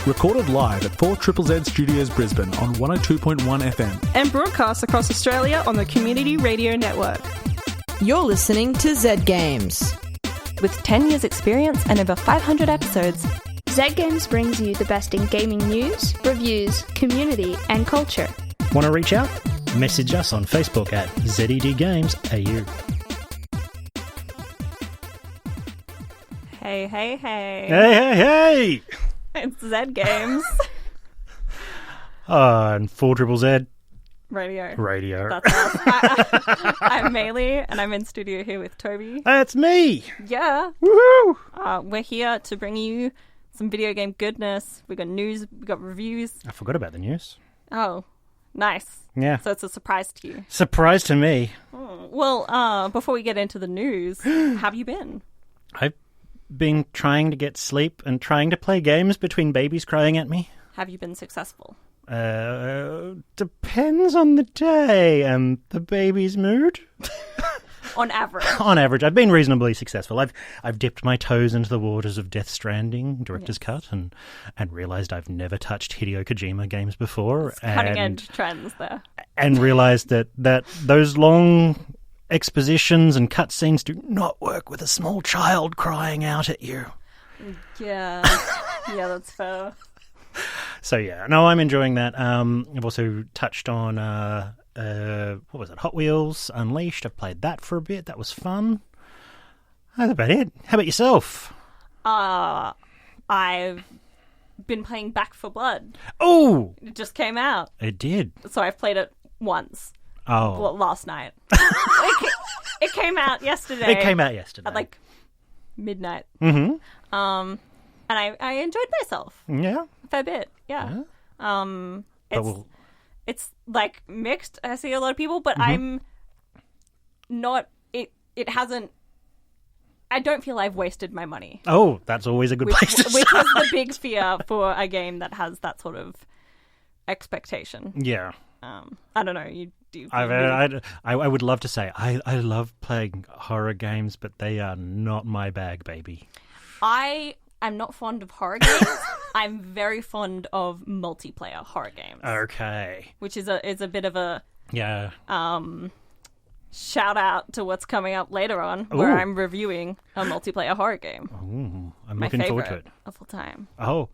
Recorded live at 4ZZZ Studios Brisbane on 102.1 FM. And broadcast across Australia on the Community Radio Network. You're listening to Z Games. With 10 years experience and over 500 episodes, Z Games brings you the best in gaming news, reviews, community and culture. Want to reach out? Message us on Facebook at ZEDGamesAU. Hey. Hey! It's Z Games. And 4ZZZ Radio. That's us. I'm Maylee, and I'm in studio here with Tobi. That's me! Yeah. Woohoo! We're here to bring you some video game goodness. We got news, we got reviews. I forgot about the news. Oh, nice. Yeah. So it's a surprise to you. Surprise to me. Oh. Well, before we get into the news, how have you been? I've been trying to get sleep and trying to play games between babies crying at me. Have you been successful? Depends on the day and the baby's mood. On average. On average, I've been reasonably successful. I've dipped my toes into the waters of Death Stranding, Director's Cut, and realised I've never touched Hideo Kojima games before. Cutting edge trends there. And realised that those long expositions and cutscenes do not work with a small child crying out at you. Yeah. Yeah, that's fair. So yeah, no, I'm enjoying that. I've also touched on what was it? Hot Wheels Unleashed. I've played that for a bit. That was fun. That's about it. How about yourself? I've been playing Back 4 Blood. Oh, it just came out. It did. So I've played it once. Oh, well, last night. It came out yesterday. It came out yesterday at like midnight. Mm-hmm. And I enjoyed myself. Yeah. A fair bit. Yeah. It's like mixed. I see a lot of people, but I'm not. It hasn't. I don't feel I've wasted my money. Oh, that's always a good place to which start. is the big fear for a game that has that sort of expectation. Yeah. I don't know. You do. I would love to say I love playing horror games, but they are not my bag, baby. I'm not fond of horror games. I'm very fond of multiplayer horror games. Okay. Which is a bit of a shout out to what's coming up later on, where I'm reviewing a multiplayer horror game. Ooh, I'm looking forward to it. Of all time. Oh.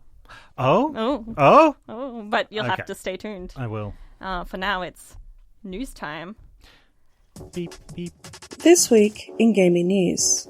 But you'll have to stay tuned. I will. For now, it's news time. Beep beep. This week in gaming news.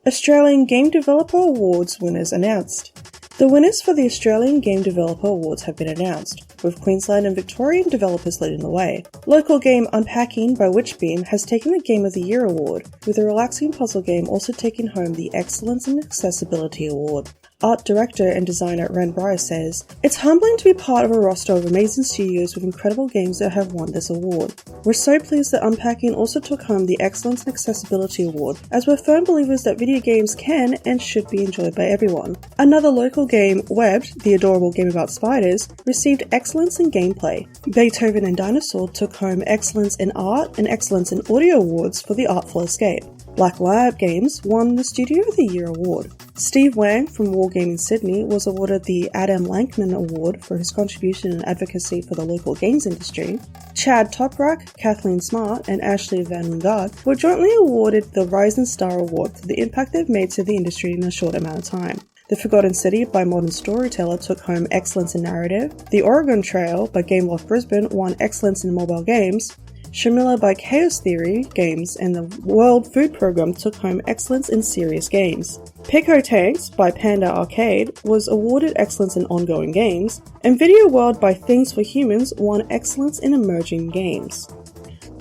Australian Game Developer Awards winners announced. The winners for the Australian Game Developer Awards have been announced, with Queensland and Victorian developers leading the way. Local game Unpacking by Witchbeam has taken the Game of the Year award, with the relaxing puzzle game also taking home the Excellence in Accessibility award. Art director and designer Ren Bryce says, "It's humbling to be part of a roster of amazing studios with incredible games that have won this award. We're so pleased that Unpacking also took home the Excellence in Accessibility award, as we're firm believers that video games can and should be enjoyed by everyone." Another local game, Webbed, the adorable game about spiders, received Excellence in Gameplay. Beethoven and Dinosaur took home Excellence in Art and Excellence in Audio awards for The Artful Escape. Black Lab Games won the Studio of the Year award. Steve Wang from Wargaming Sydney was awarded the Adam Lankman Award for his contribution and advocacy for the local games industry. Chad Toprak, Kathleen Smart, and Ashley Van Lingard were jointly awarded the Rising Star Award for the impact they've made to the industry in a short amount of time. The Forgotten City by Modern Storyteller took home Excellence in Narrative. The Oregon Trail by Gameloft Brisbane won Excellence in Mobile Games. Shamila by Chaos Theory Games and the World Food Program took home Excellence in Serious Games. Pico Tanks by Panda Arcade was awarded Excellence in Ongoing Games, and Video World by Things for Humans won Excellence in Emerging Games.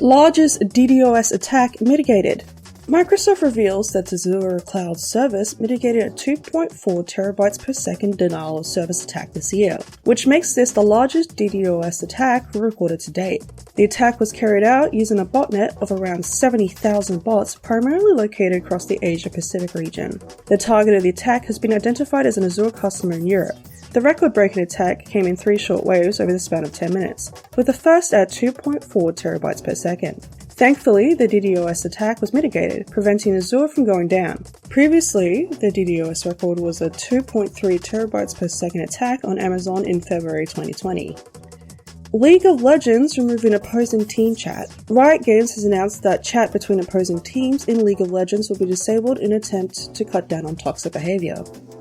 Largest DDoS attack mitigated. Microsoft reveals that Azure Cloud Service mitigated a 2.4 terabytes per second denial of service attack this year, which makes this the largest DDoS attack recorded to date. The attack was carried out using a botnet of around 70,000 bots primarily located across the Asia-Pacific region. The target of the attack has been identified as an Azure customer in Europe. The record-breaking attack came in 3 short waves over the span of 10 minutes, with the first at 2.4 terabytes per second. Thankfully, the DDoS attack was mitigated, preventing Azure from going down. Previously, the DDoS record was a 2.3 terabytes per second attack on Amazon in February 2020. League of Legends removing opposing team chat. Riot Games has announced that chat between opposing teams in League of Legends will be disabled in an attempt to cut down on toxic behavior.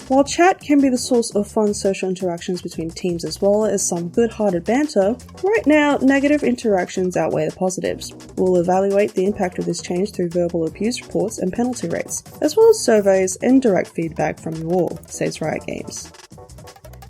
While chat can be the source of fun social interactions between teams as well as some good-hearted banter, right now negative interactions outweigh the positives. We'll evaluate the impact of this change through verbal abuse reports and penalty rates, as well as surveys and direct feedback from you all, says Riot Games.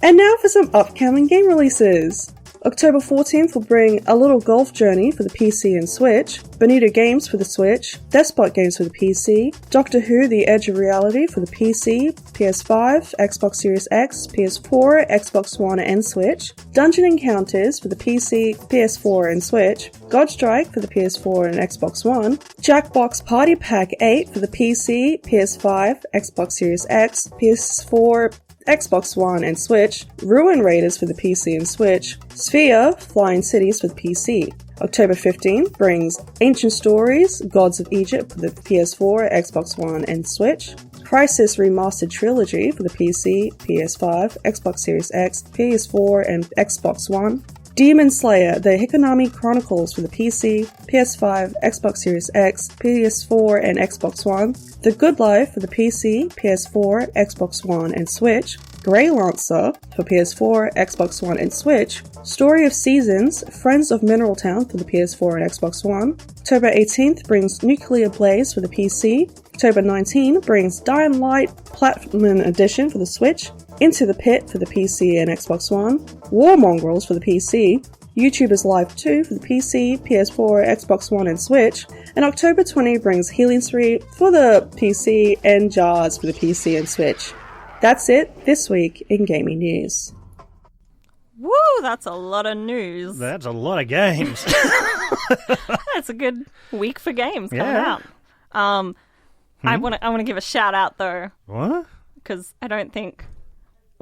And now for some upcoming game releases. October 14th will bring A Little Golf Journey for the PC and Switch, Bonito Games for the Switch, Despot Games for the PC, Doctor Who The Edge of Reality for the PC, PS5, Xbox Series X, PS4, Xbox One and Switch, Dungeon Encounters for the PC, PS4 and Switch, Godstrike for the PS4 and Xbox One, Jackbox Party Pack 8 for the PC, PS5, Xbox Series X, PS4, Xbox One and Switch, Ruin Raiders for the PC and Switch, Sphere, Flying Cities for the PC. October 15th brings Ancient Stories, Gods of Egypt for the PS4, Xbox One and Switch, Crisis Remastered Trilogy for the PC, PS5, Xbox Series X, PS4 and Xbox One, Demon Slayer, The Hikonami Chronicles for the PC, PS5, Xbox Series X, PS4 and Xbox One, The Good Life for the PC, PS4, Xbox One and Switch, Grey Lancer for PS4, Xbox One and Switch, Story of Seasons, Friends of Mineral Town for the PS4 and Xbox One. October 18th brings Nuclear Blaze for the PC. October 19th brings Dying Light Platinum Edition for the Switch, Into the Pit for the PC and Xbox One, War Mongrels for the PC, YouTubers Live 2 for the PC, PS4, Xbox One and Switch, and October 20 brings Healing 3 for the PC and Jars for the PC and Switch. That's it this week in gaming news. Woo, that's a lot of news. That's a lot of games. That's a good week for games coming Yeah. out. I want to give a shout out though. What? Because I don't think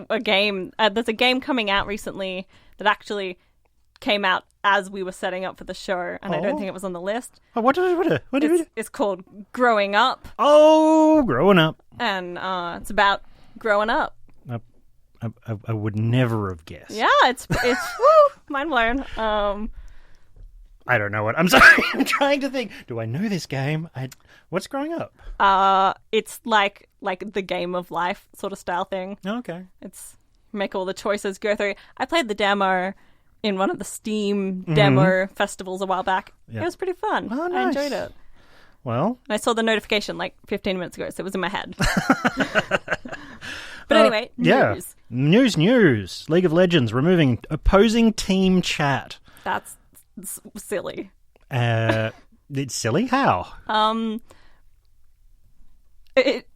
there's a game coming out recently that actually came out as we were setting up for the show, and I don't think it was on the list. Oh, what did we It's called Growing Up, Oh, growing up. and it's about growing up. I would never have guessed. Yeah, it's woo, mind blown. I don't know what. I'm sorry. I'm trying to think. Do I know this game? What's growing up? It's like the game of life sort of style thing. Oh, okay. It's make all the choices, go through. I played the demo in one of the Steam demo festivals a while back. Yeah. It was pretty fun. Oh, I nice. enjoyed it. Well, I saw the notification like 15 minutes ago, so it was in my head. But anyway, yeah. News. League of Legends removing opposing team chat. That's silly. It's silly? How? It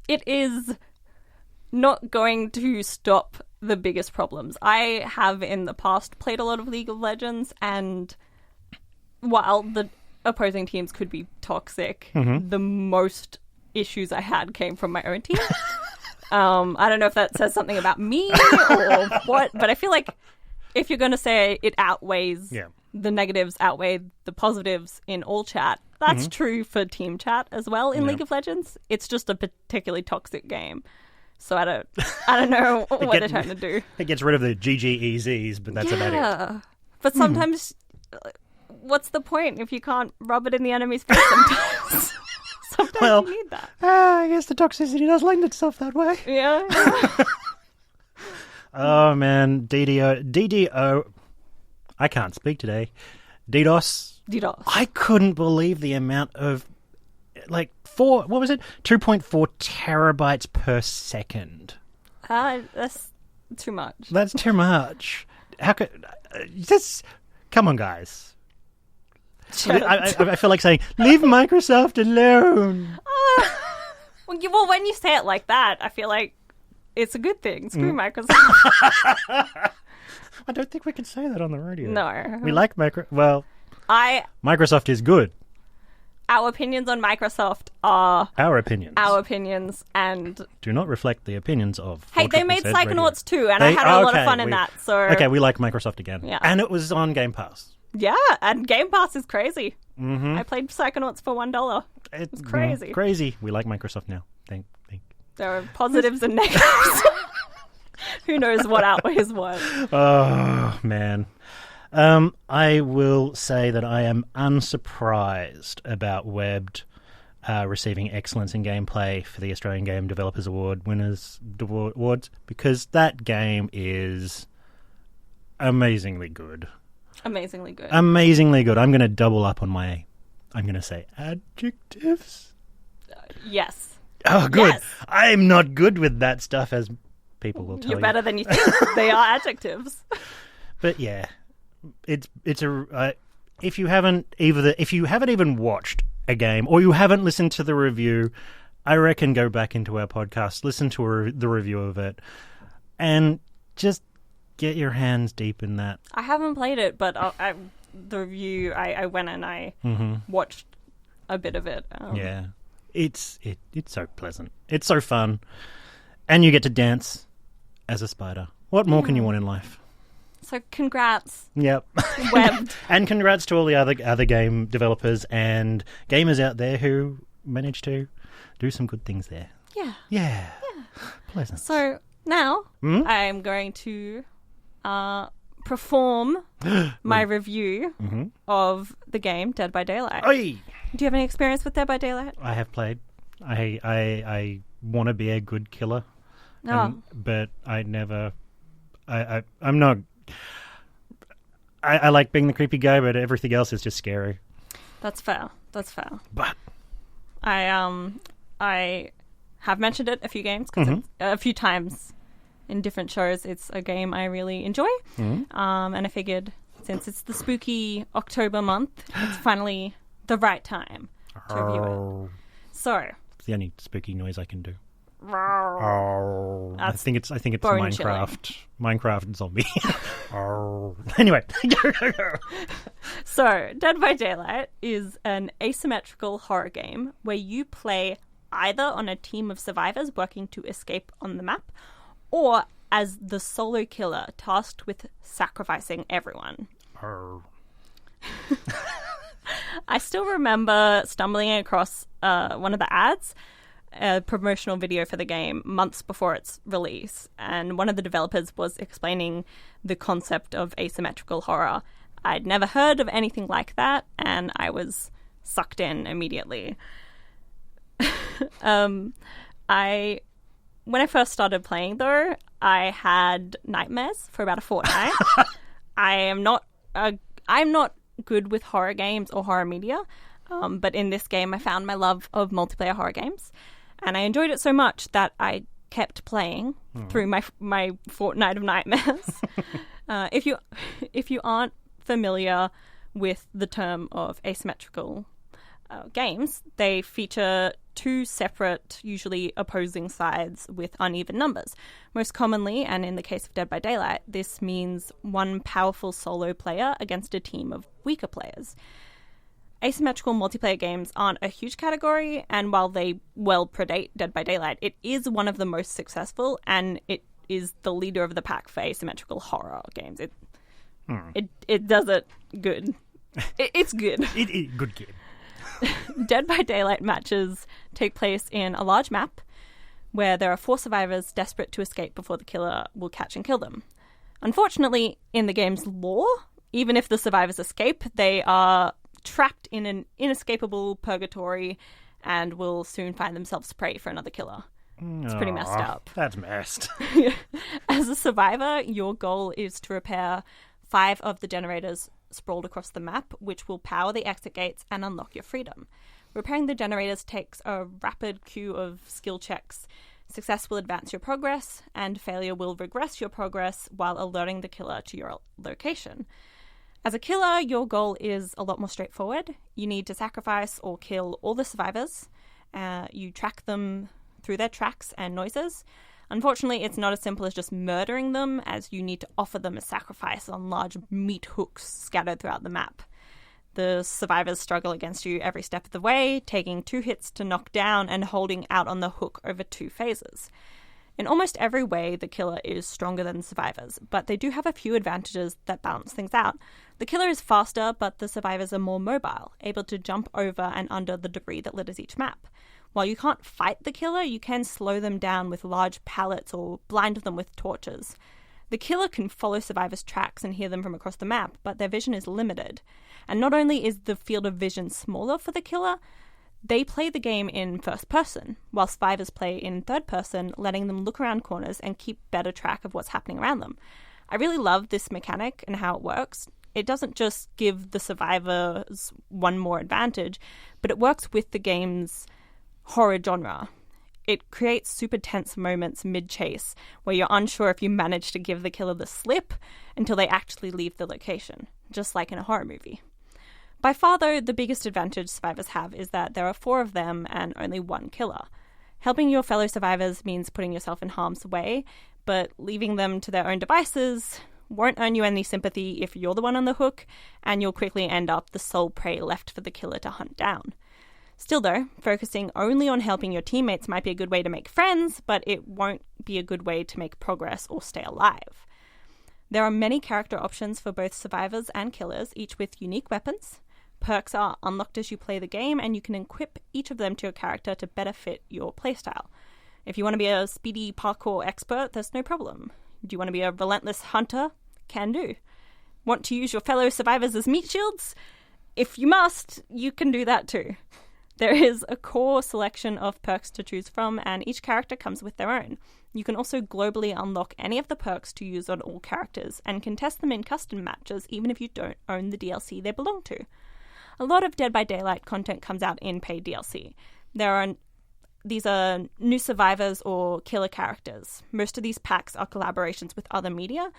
is not going to stop the biggest problems. I have in the past played a lot of League of Legends, and while the opposing teams could be toxic, the most issues I had came from my own team. I don't know if that says something about me or what, but I feel like if you're going to say it outweighs the negatives outweigh the positives in all chat, that's true for team chat as well in League of Legends. It's just a particularly toxic game. So I don't know what they're trying to do. It gets rid of the GGEZs, but that's about it. But sometimes, what's the point if you can't rub it in the enemy's face sometimes? Sometimes you need that. I guess the toxicity does lend itself that way. Yeah. Oh, man. DDO. I can't speak today. DDoS. I couldn't believe the amount of, 2.4 terabytes per second. That's too much. That's too much. How could... come on, guys. I feel like saying, leave Microsoft alone. Well, when you say it like that, I feel like it's a good thing. Screw Microsoft. I don't think we can say that on the radio. No. We like Microsoft is good. Our opinions on Microsoft are... Our opinions. And... do not reflect the opinions of... Hey, they made Psychonauts too, and I had a lot of fun in that, so... Okay, we like Microsoft again. Yeah. And it was on Game Pass. Yeah, and Game Pass is crazy. Mm-hmm. I played Psychonauts for $1. It's crazy. Crazy. We like Microsoft now. Think. There are positives and negatives. Who knows what outweighs what? Oh, man. I will say that I am unsurprised about Webbed receiving excellence in gameplay for the Australian Game Developers Awards, because that game is amazingly good. Amazingly good. Amazingly good. I'm going to double up on my, I'm going to say adjectives. Yes. Oh, good. Yes. I'm not good with that stuff, as people will tell you. You're better than you think. They are adjectives. But yeah, it's a if you haven't even watched a game or you haven't listened to the review, I reckon go back into our podcast, listen to the review of it, and just get your hands deep in that. I haven't played it, but the review, I went and I watched a bit of it. Yeah. It's so pleasant. It's so fun. And you get to dance as a spider. What more can you want in life? So congrats. Yep. Webbed. And congrats to all the other game developers and gamers out there who managed to do some good things there. Yeah. Pleasant. So now I'm going to perform my review of the game Dead by Daylight. Oi! Do you have any experience with Dead by Daylight? I have played. I want to be a good killer, but I never. I'm not. I like being the creepy guy, but everything else is just scary. That's fair. But I have mentioned it a few times in different shows. It's a game I really enjoy, and I figured since it's the spooky October month, it's finally the right time to review it. So it's the only spooky noise I can do. I think it's Minecraft. Minecraft zombie. Anyway. So, Dead by Daylight is an asymmetrical horror game where you play either on a team of survivors working to escape on the map, or as the solo killer tasked with sacrificing everyone. I still remember stumbling across one of the ads, a promotional video for the game months before its release, and one of the developers was explaining the concept of asymmetrical horror. I'd never heard of anything like that, and I was sucked in immediately. When I first started playing, though, I had nightmares for about a fortnight. I'm not good with horror games or horror media, but in this game I found my love of multiplayer horror games, and I enjoyed it so much that I kept playing through my fortnight of nightmares. If you aren't familiar with the term of asymmetrical games, they feature two separate, usually opposing sides with uneven numbers. Most commonly, and in the case of Dead by Daylight, this means one powerful solo player against a team of weaker players. Asymmetrical multiplayer games aren't a huge category, and while they well predate Dead by Daylight, it is one of the most successful, and it is the leader of the pack for asymmetrical horror games. It does it good. It's good. Good game. Dead by Daylight matches take place in a large map where there are 4 survivors desperate to escape before the killer will catch and kill them. Unfortunately, in the game's lore, even if the survivors escape, they are trapped in an inescapable purgatory and will soon find themselves prey for another killer. It's pretty messed up. That's messed. As a survivor, your goal is to repair 5 of the generators sprawled across the map, which will power the exit gates and unlock your freedom. Repairing the generators takes a rapid queue of skill checks. Success will advance your progress, and failure will regress your progress while alerting the killer to your location. As a killer, your goal is a lot more straightforward. You need to sacrifice or kill all the survivors. You track them through their tracks and noises. Unfortunately, it's not as simple as just murdering them, as you need to offer them a sacrifice on large meat hooks scattered throughout the map. The survivors struggle against you every step of the way, taking 2 hits to knock down and holding out on the hook over 2 phases. In almost every way, the killer is stronger than the survivors, but they do have a few advantages that balance things out. The killer is faster, but the survivors are more mobile, able to jump over and under the debris that litters each map. While you can't fight the killer, you can slow them down with large pallets or blind them with torches. The killer can follow survivors' tracks and hear them from across the map, but their vision is limited. And not only is the field of vision smaller for the killer, they play the game in first person, while survivors play in third person, letting them look around corners and keep better track of what's happening around them. I really love this mechanic and how it works. It doesn't just give the survivors one more advantage, but it works with the game's horror genre. It creates super tense moments mid-chase where you're unsure if you manage to give the killer the slip until they actually leave the location, just like in a horror movie. By far, though, the biggest advantage survivors have is that there are 4 of them and only 1 killer. Helping your fellow survivors means putting yourself in harm's way, but leaving them to their own devices won't earn you any sympathy if you're the one on the hook, and you'll quickly end up the sole prey left for the killer to hunt down. Still though, focusing only on helping your teammates might be a good way to make friends, but it won't be a good way to make progress or stay alive. There are many character options for both survivors and killers, each with unique weapons. Perks are unlocked as you play the game, and you can equip each of them to your character to better fit your playstyle. If you want to be a speedy parkour expert, there's no problem. Do you want to be a relentless hunter? Can do. Want to use your fellow survivors as meat shields? If you must, you can do that too. There is a core selection of perks to choose from, and each character comes with their own. You can also globally unlock any of the perks to use on all characters, and can test them in custom matches even if you don't own the DLC they belong to. A lot of Dead by Daylight content comes out in paid DLC. These are new survivors or killer characters. Most of these packs are collaborations with other media,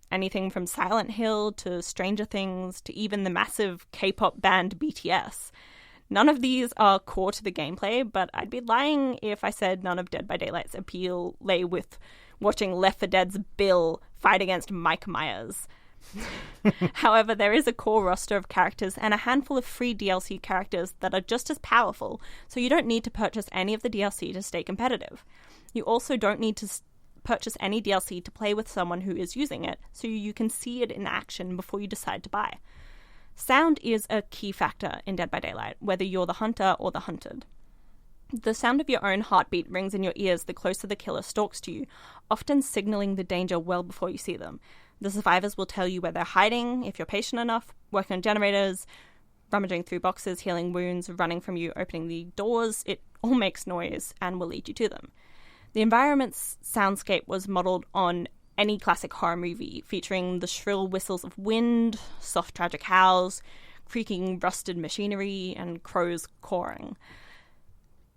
anything from Silent Hill to Stranger Things to even the massive K-pop band BTS. None of these are core to the gameplay, but I'd be lying if I said none of Dead by Daylight's appeal lay with watching Left 4 Dead's Bill fight against Mike Myers. However, there is a core roster of characters and a handful of free DLC characters that are just as powerful, so you don't need to purchase any of the DLC to stay competitive. You also don't need to purchase any DLC to play with someone who is using it, so you can see it in action before you decide to buy. Sound is a key factor in Dead by Daylight, whether you're the hunter or the hunted. The sound of your own heartbeat rings in your ears the closer the killer stalks to you, often signaling the danger well before you see them. The survivors will tell you where they're hiding, if you're patient enough, working on generators, rummaging through boxes, healing wounds, running from you, opening the doors. It all makes noise and will lead you to them. The environment's soundscape was modelled on any classic horror movie, featuring the shrill whistles of wind, soft tragic howls, creaking rusted machinery, and crows cawing.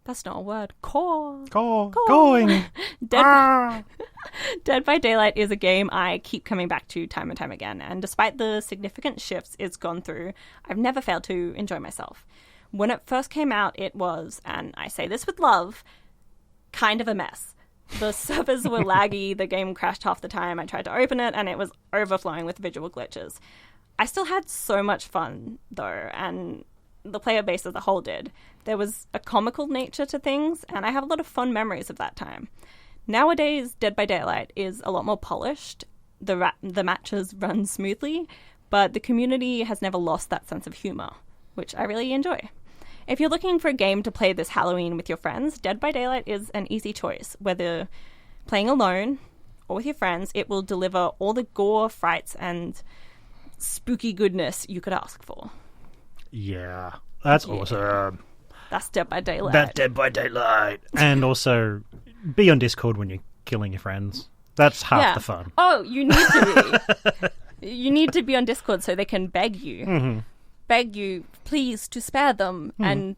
That's not a word. Going. Dead by Daylight is a game I keep coming back to time and time again, and despite the significant shifts it's gone through, I've never failed to enjoy myself. When it first came out, it was, and I say this with love, kind of a mess. The servers were laggy, the game crashed half the time I tried to open it, and it was overflowing with visual glitches. I still had so much fun, though, and the player base as a whole did. There was a comical nature to things, and I have a lot of fun memories of that time. Nowadays, Dead by Daylight is a lot more polished. The matches run smoothly, but the community has never lost that sense of humour, which I really enjoy. If you're looking for a game to play this Halloween with your friends, Dead by Daylight is an easy choice. Whether playing alone or with your friends, it will deliver all the gore, frights, and spooky goodness you could ask for. Yeah, that's awesome. That's Dead by Daylight. That's Dead by Daylight. And also, be on Discord when you're killing your friends. That's half the fun. Oh, you need to be. You need to be on Discord so they can beg you. Mm-hmm. Beg you, please, to spare them, and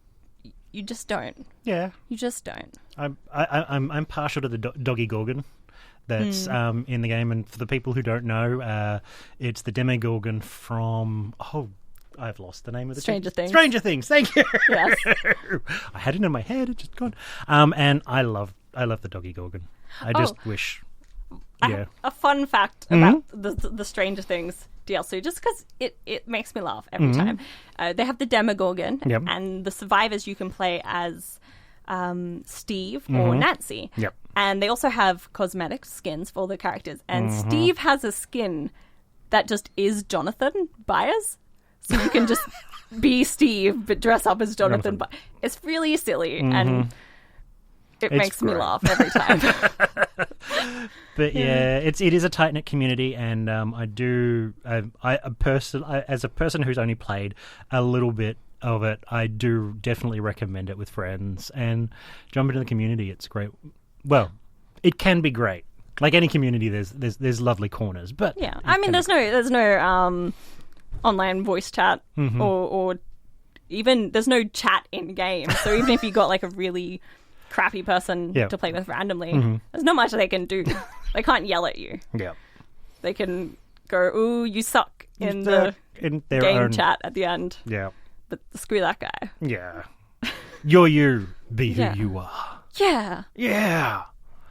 you just don't. Yeah. You just don't. I'm partial to the doggy gorgon that's in the game, and for the people who don't know, it's the Demogorgon from... I've lost the name of the Stranger Things. Stranger Things, thank you. Yes. I had it in my head, it's just gone. And I love the doggy gorgon. I just wish... Yeah. A fun fact about the Stranger Things DLC, just because it makes me laugh every time. They have the Demogorgon, and the survivors you can play as Steve or Nancy. Yep. And they also have cosmetic skins for the characters. And Steve has a skin that just is Jonathan Byers. So you can just be Steve but dress up as Jonathan. But it's really silly and it makes me laugh every time. But yeah, it is a tight knit community, and as a person who's only played a little bit of it, I do definitely recommend it with friends and jump into the community. It's great. Well, it can be great. Like any community, there's lovely corners, but yeah, I mean, there's no online voice chat or even there's no chat in game. So even if you got like a really crappy person to play with randomly, there's not much they can do. They can't yell at you. Yeah, they can go, "Ooh, you suck" in their game own chat at the end. Yeah, but screw that guy. Yeah, you're you. Be who you are. Yeah. Yeah.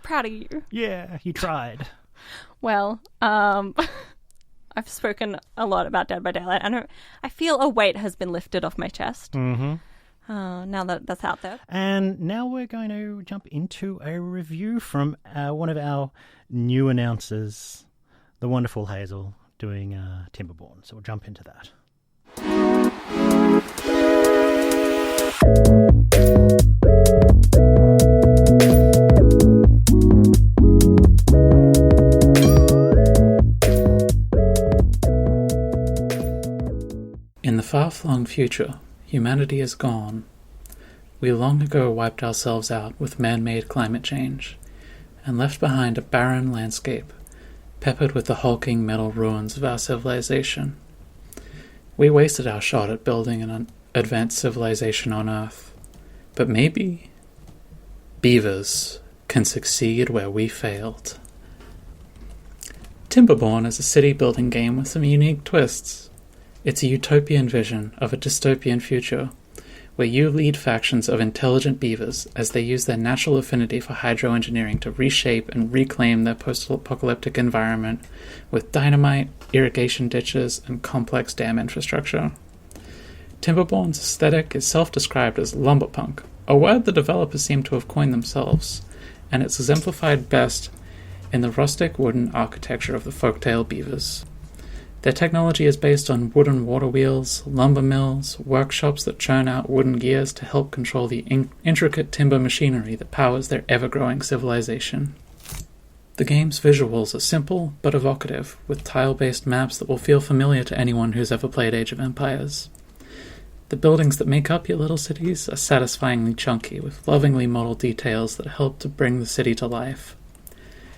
Proud of you. Yeah, you tried. Well, I've spoken a lot about Dead by Daylight, and I feel a weight has been lifted off my chest. Now that that's out there. And now we're going to jump into a review from one of our new announcers, the wonderful Hazel, doing Timberborn. So we'll jump into that. In the far-flung future, humanity is gone. We long ago wiped ourselves out with man-made climate change, and left behind a barren landscape, peppered with the hulking metal ruins of our civilization. We wasted our shot at building an advanced civilization on Earth, but maybe beavers can succeed where we failed. Timberborn is a city-building game with some unique twists. It's a utopian vision of a dystopian future, where you lead factions of intelligent beavers as they use their natural affinity for hydroengineering to reshape and reclaim their post-apocalyptic environment with dynamite, irrigation ditches, and complex dam infrastructure. Timberborn's aesthetic is self-described as lumberpunk, a word the developers seem to have coined themselves, and it's exemplified best in the rustic wooden architecture of the folktale beavers. Their technology is based on wooden water wheels, lumber mills, workshops that churn out wooden gears to help control the intricate timber machinery that powers their ever-growing civilization. The game's visuals are simple but evocative, with tile-based maps that will feel familiar to anyone who's ever played Age of Empires. The buildings that make up your little cities are satisfyingly chunky, with lovingly modeled details that help to bring the city to life.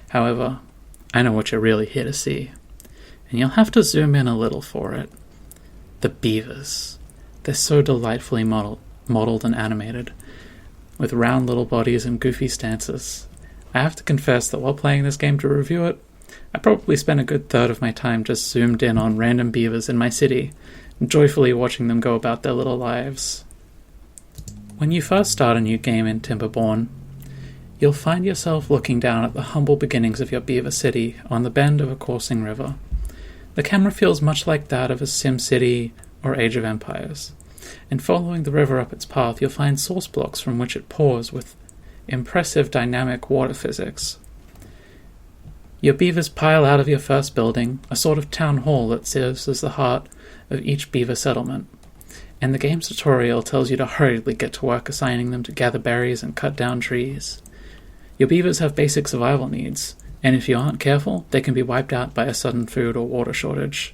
However, I know what you're really here to see, and you'll have to zoom in a little for it. The beavers. They're so delightfully modeled and animated, with round little bodies and goofy stances. I have to confess that while playing this game to review it, I probably spent a good third of my time just zoomed in on random beavers in my city, joyfully watching them go about their little lives. When you first start a new game in Timberborn, you'll find yourself looking down at the humble beginnings of your beaver city on the bend of a coursing river. The camera feels much like that of a SimCity or Age of Empires, and following the river up its path you'll find source blocks from which it pours with impressive dynamic water physics. Your beavers pile out of your first building, a sort of town hall that serves as the heart of each beaver settlement, and the game's tutorial tells you to hurriedly get to work assigning them to gather berries and cut down trees. Your beavers have basic survival needs, and if you aren't careful, they can be wiped out by a sudden food or water shortage.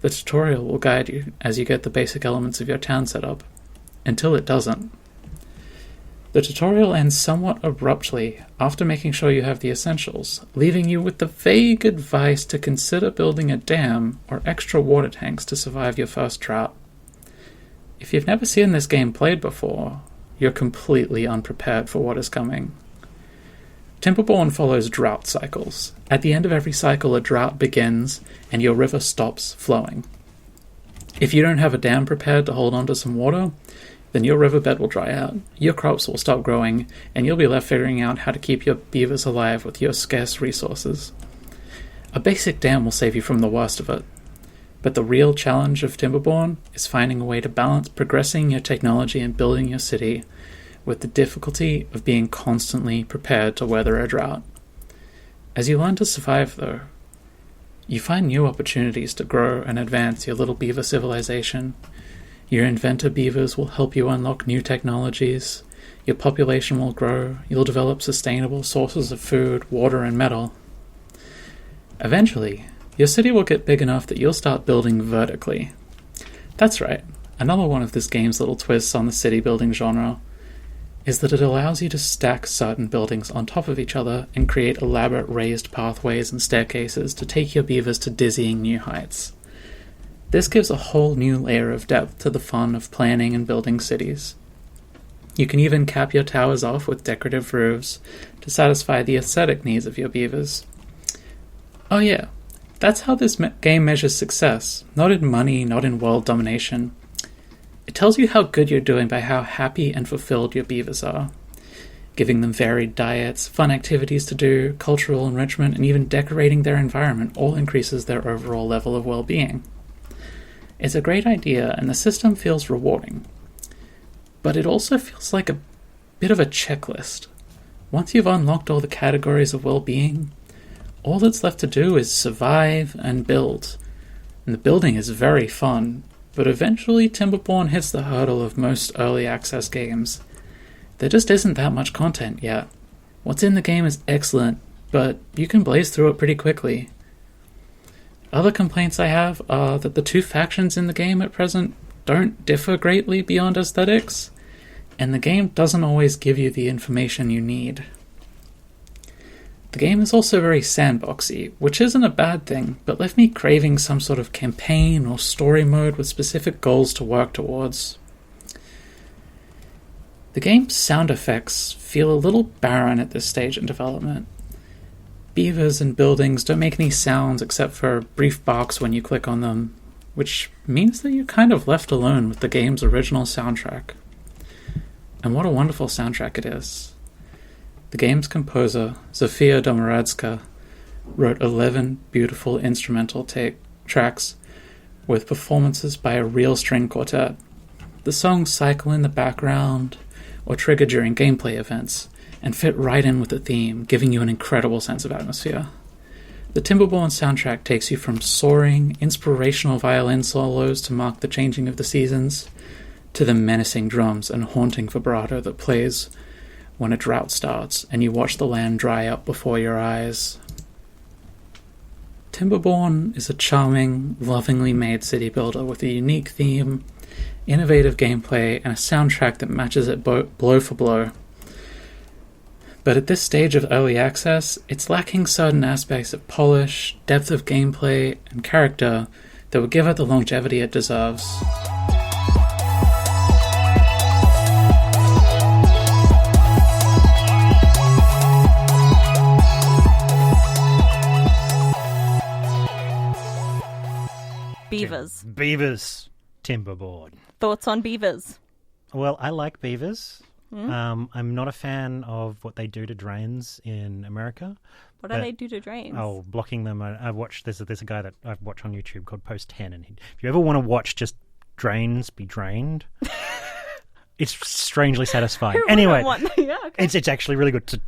The tutorial will guide you as you get the basic elements of your town set up, until it doesn't. The tutorial ends somewhat abruptly after making sure you have the essentials, leaving you with the vague advice to consider building a dam or extra water tanks to survive your first drought. If you've never seen this game played before, you're completely unprepared for what is coming. Timberborn follows drought cycles. At the end of every cycle, a drought begins, and your river stops flowing. If you don't have a dam prepared to hold on to some water, then your riverbed will dry out, your crops will stop growing, and you'll be left figuring out how to keep your beavers alive with your scarce resources. A basic dam will save you from the worst of it, but the real challenge of Timberborn is finding a way to balance progressing your technology and building your city with the difficulty of being constantly prepared to weather a drought. As you learn to survive, though, you find new opportunities to grow and advance your little beaver civilization. Your inventor beavers will help you unlock new technologies. Your population will grow. You'll develop sustainable sources of food, water, and metal. Eventually, your city will get big enough that you'll start building vertically. That's right, another one of this game's little twists on the city building genre is that it allows you to stack certain buildings on top of each other and create elaborate raised pathways and staircases to take your beavers to dizzying new heights. This gives a whole new layer of depth to the fun of planning and building cities. You can even cap your towers off with decorative roofs to satisfy the aesthetic needs of your beavers. Oh yeah, that's how this game measures success, not in money, not in world domination. It tells you how good you're doing by how happy and fulfilled your beavers are. Giving them varied diets, fun activities to do, cultural enrichment, and even decorating their environment all increases their overall level of well-being. It's a great idea, and the system feels rewarding. But it also feels like a bit of a checklist. Once you've unlocked all the categories of well-being, all that's left to do is survive and build. And the building is very fun, but eventually Timberborn hits the hurdle of most early access games. There just isn't that much content yet. What's in the game is excellent, but you can blaze through it pretty quickly. Other complaints I have are that the two factions in the game at present don't differ greatly beyond aesthetics, and the game doesn't always give you the information you need. The game is also very sandboxy, which isn't a bad thing, but left me craving some sort of campaign or story mode with specific goals to work towards. The game's sound effects feel a little barren at this stage in development. Beavers and buildings don't make any sounds except for brief barks when you click on them, which means that you're kind of left alone with the game's original soundtrack. And what a wonderful soundtrack it is. The game's composer, Zofia Domorodska, wrote 11 beautiful instrumental tracks with performances by a real string quartet. The songs cycle in the background or trigger during gameplay events and fit right in with the theme, giving you an incredible sense of atmosphere. The Timberborn soundtrack takes you from soaring, inspirational violin solos to mark the changing of the seasons, to the menacing drums and haunting vibrato that plays when a drought starts and you watch the land dry up before your eyes. Timberborn is a charming, lovingly made city builder with a unique theme, innovative gameplay, and a soundtrack that matches it blow for blow. But at this stage of early access, it's lacking certain aspects of polish, depth of gameplay, and character that would give it the longevity it deserves. Beavers. Beavers. Timberborn. Thoughts on beavers? Well, I like beavers. I'm not a fan of what they do to drains in America. What do they do to drains? Oh, blocking them. I've watched, there's a guy that I've watched on YouTube called Post 10, and if you ever want to watch just drains be drained, it's strangely satisfying. Anyway, yeah, okay. it's actually really good to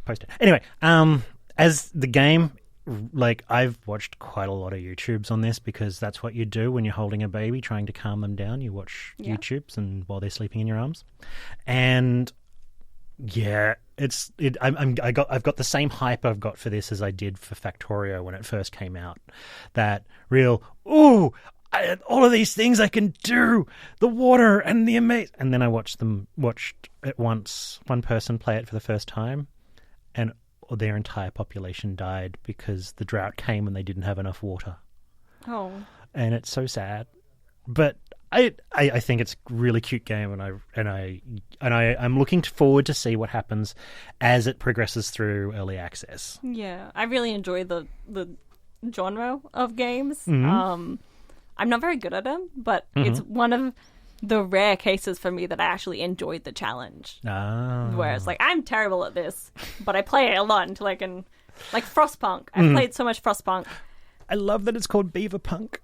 post it. Anyway, as the game, like, I've watched quite a lot of YouTubes on this because that's what you do when you're holding a baby, trying to calm them down. You watch YouTubes and while they're sleeping in your arms, and yeah, I've got the same hype I've got for this as I did for Factorio when it first came out. That real all of these things I can do, the water and the amazing. And then I watched it once, one person play it for the first time, and their entire population died because the drought came and they didn't have enough water. Oh. And it's so sad. But I think it's a really cute game, and I'm looking forward to see what happens as it progresses through early access. Yeah, I really enjoy the genre of games. Mm-hmm. I'm not very good at them, but it's one of the rare cases for me that I actually enjoyed the challenge. Where it's like, I'm terrible at this, but I play it a lot until I can... Like Frostpunk. I've played so much Frostpunk. I love that it's called Beaver Punk.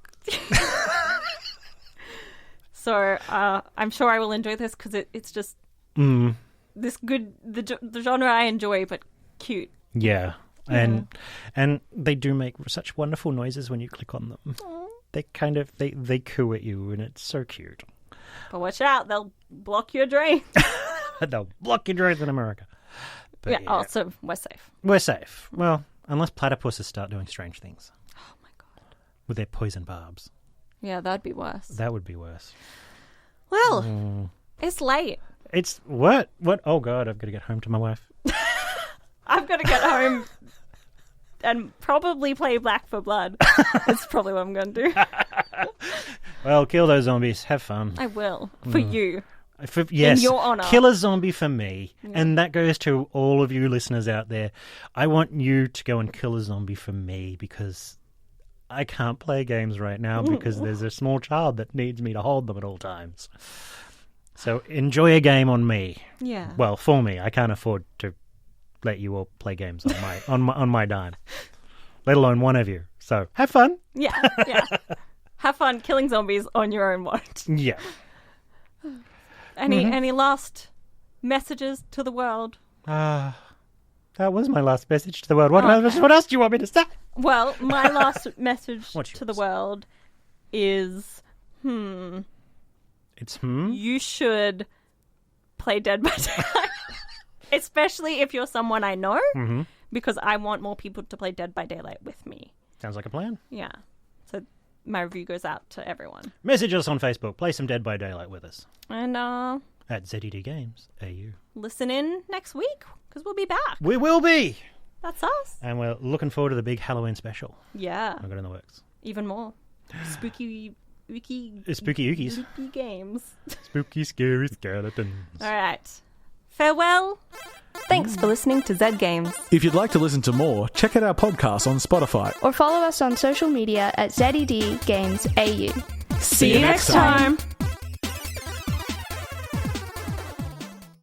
So I'm sure I will enjoy this because it's just this good the genre I enjoy, but cute. Yeah. And they do make such wonderful noises when you click on them. Aww. They kind of they coo at you, and it's so cute. But watch out, they'll block your drain. They'll block your drains in America. But also we're safe. We're safe. Well, unless platypuses start doing strange things. Oh my god. With their poison barbs. Yeah, that'd be worse. That would be worse. Well, it's late. It's what? What? Oh god, I've got to get home to my wife. I've got to get home and probably play Black for Blood. That's probably what I'm going to do. Well, kill those zombies. Have fun. I will. For you. Yes. In your honor. Kill a zombie for me. Yeah. And that goes to all of you listeners out there. I want you to go and kill a zombie for me because I can't play games right now because there's a small child that needs me to hold them at all times. So enjoy a game on me. Yeah. Well, for me. I can't afford to let you all play games on my dime. Let alone one of you. So have fun. Yeah. Have fun killing zombies on your own watch. Yeah. Any last messages to the world? That was my last message to the world. What else do you want me to say? Well, my last message to the world is It's You should play Dead by Daylight. Especially if you're someone I know, because I want more people to play Dead by Daylight with me. Sounds like a plan. Yeah. So my review goes out to everyone. Message us on Facebook. Play some Dead by Daylight with us. And at ZED Games AU. Listen in next week, because we'll be back. We will be. That's us. And we're looking forward to the big Halloween special. Yeah. I've got in the works. Even more. Spooky ookies. games. Spooky, scary skeletons. All right. Farewell. Thanks for listening to Zed Games. If you'd like to listen to more, check out our podcast on Spotify. Or follow us on social media at ZED Games AU. See you next time.